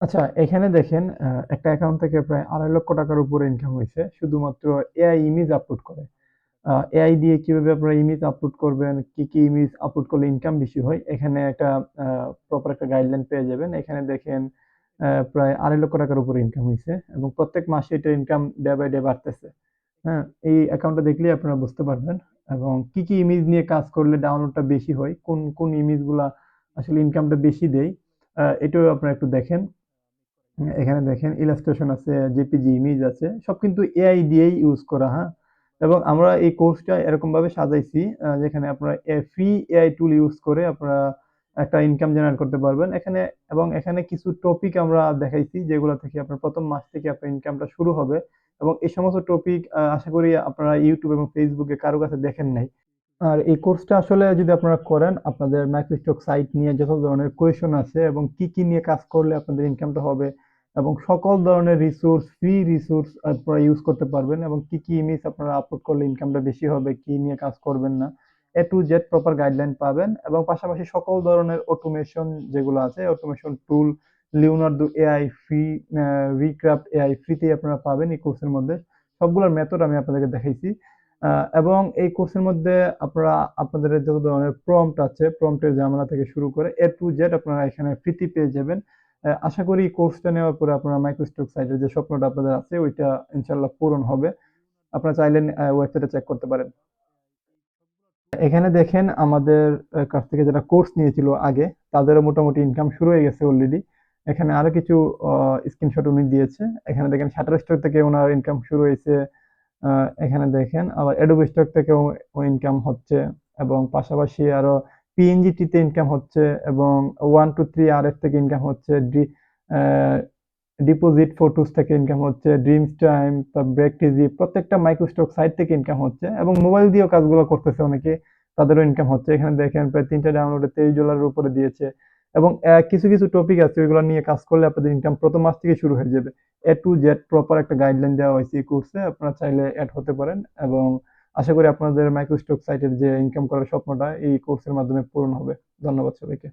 আচ্ছা, এখানে দেখেন একটা অ্যাকাউন্ট থেকে প্রায় ২.৫ লক্ষ টাকার উপরে ইনকাম হইছে শুধুমাত্র এআই ইমেজ আপলোড করে। এআই দিয়ে কিভাবে আপনারা ইমেজ আপলোড করবেন, কি ইমেজ আপলোড করলে ইনকাম বেশি হয়, এখানে একটা আ প্রপার একটা গাইডলাইন পেয়ে যাবেন। এখানে দেখেন প্রায় ২.৫ লক্ষ টাকার উপরে ইনকাম হইছে এবং প্রত্যেক মাসে এটা ইনকাম ডে বাই ডে বাড়তেছে। হ্যাঁ? এই অ্যাকাউন্টটা দেখলেই আপনারা বুঝতে পারবেন এবং কি ইমেজ নিয়ে কাজ করলে ডাউনলোডটা বেশি হয়, কোন ইমেজগুলা আসলে ইনকামটা বেশি দেয়, এটাও আপনারা একটু দেখেন। এখানে দেখেন ইলাস্ট্রেশন আছে, জেপিজি ইমেজ আছে। সব কিন্তু এআই দিয়েই ইউজ করা, হ্যাঁ? এবং আমরা এই কোর্সটা এরকমভাবে সাজাইছি যেখানে আপনারা ফ্রি এআই টুল ইউজ করে আপনারা একটা ইনকাম জেনারেট করতে পারবেন। এখানে কিছু টপিক আমরা দেখাইছি যেগুলা থেকে আপনার ১ম মাস থেকে আপনার ইনকামটা শুরু হবে এবং এই সমস্ত টপিক আশা করি আপনারা YouTube এবং Facebook এ কারো কাছে দেখেন নাই। আর এই কোর্সটা আসলে যদি আপনারা করেন, আপনাদের মাইক্রোস্টক সাইট নিয়ে যত ধরনের কোয়েশন আছে এবং কি নিয়ে কাজ করলে আপনাদের ইনকামটা হবে এবং সকল ধরনের রিসোর্স, ফ্রি রিসোর্স আপনারা ইউজ করতে পারবেন এবং কি ইমেজ আপনারা আপলোড করলে ইনকামটা বেশি হবে, কি নিয়ে কাজ করবেন না। A to Z proper guideline পাবেন এবং পাশাপাশি সকল ধরনের অটোমেশন যেগুলো আছে, automation tool, Leonardo AI free, আ রিক্রাফট এআই ফ্রিতেই আপনারা পাবেন এই কোর্সের মধ্যে। সবগুলোর মেথড আমি আপনাদেরকে দেখাইছি। আ এবং এই কোর্সের মধ্যে আপনারা আপনাদের যত ধরনের প্রম্পট আছে, প্রম্পটের ঝামেলা থেকে শুরু করে A to Z আপনারা এখানে ফ্রিতে পেয়ে যাবেন। আশা করি কোর্সটা নেওয়ার পরে আপনারা মাইক্রোস্টক সাইটের যে স্বপ্নটা আপনাদের আছে ওইটা ইনশাআল্লাহ পূরণ হবে। আপনারা চাইলে ওয়েবসাইটে চেক করতে পারেন। এখানে দেখেন আমাদের কাছ থেকে যারা কোর্স নিয়েছিল আগে, তাদেরও মোটামুটি ইনকাম শুরু হয়ে গেছে অলরেডি। এখানে আরো কিছু আ স্ক্রিনশট উনি দিয়েছে। এখানে দেখেন Shutterstock থেকে উনার ইনকাম শুরু হইছে। আ এখানে দেখেন আবার Adobe Stock থেকেও ইনকাম হচ্ছে এবং পাশাপাশি আরো PNGT তে ইনকাম হচ্ছে এবং 1 2 3 RF থেকে ইনকাম হচ্ছে। আ ডিপোজিট ফটোস থেকে ইনকাম হচ্ছে, ড্রিমস টাইম, তারপর ব্রেকটিজি প্রত্যেকটা মাইক্রোস্টক সাইট থেকে ইনকাম হচ্ছে এবং মোবাইল দিয়েও কাজগুলো করতেছে অনেকে, তাদেরও ইনকাম হচ্ছে। এখানে দেখেন প্রায় ৩ টা ডাউনলোডে $২৩ এর উপরে দিয়েছে এবং কিছু টপিক আছে ওইগুলো নিয়ে কাজ করলে আপনাদের ইনকাম ১ম মাস থেকেই শুরু হয়ে যাবে। A to Z প্রপার একটা গাইডলাইন দেওয়া হয়েছে এই কোর্সে। আপনারা চাইলে এড হতে পারেন এবং আশা করি আপনাদের মাইক্রোস্টক সাইটের যে ইনকাম করার স্বপ্নটা এই কোর্সের মাধ্যমে পূরণ হবে। ধন্যবাদ সবাইকে।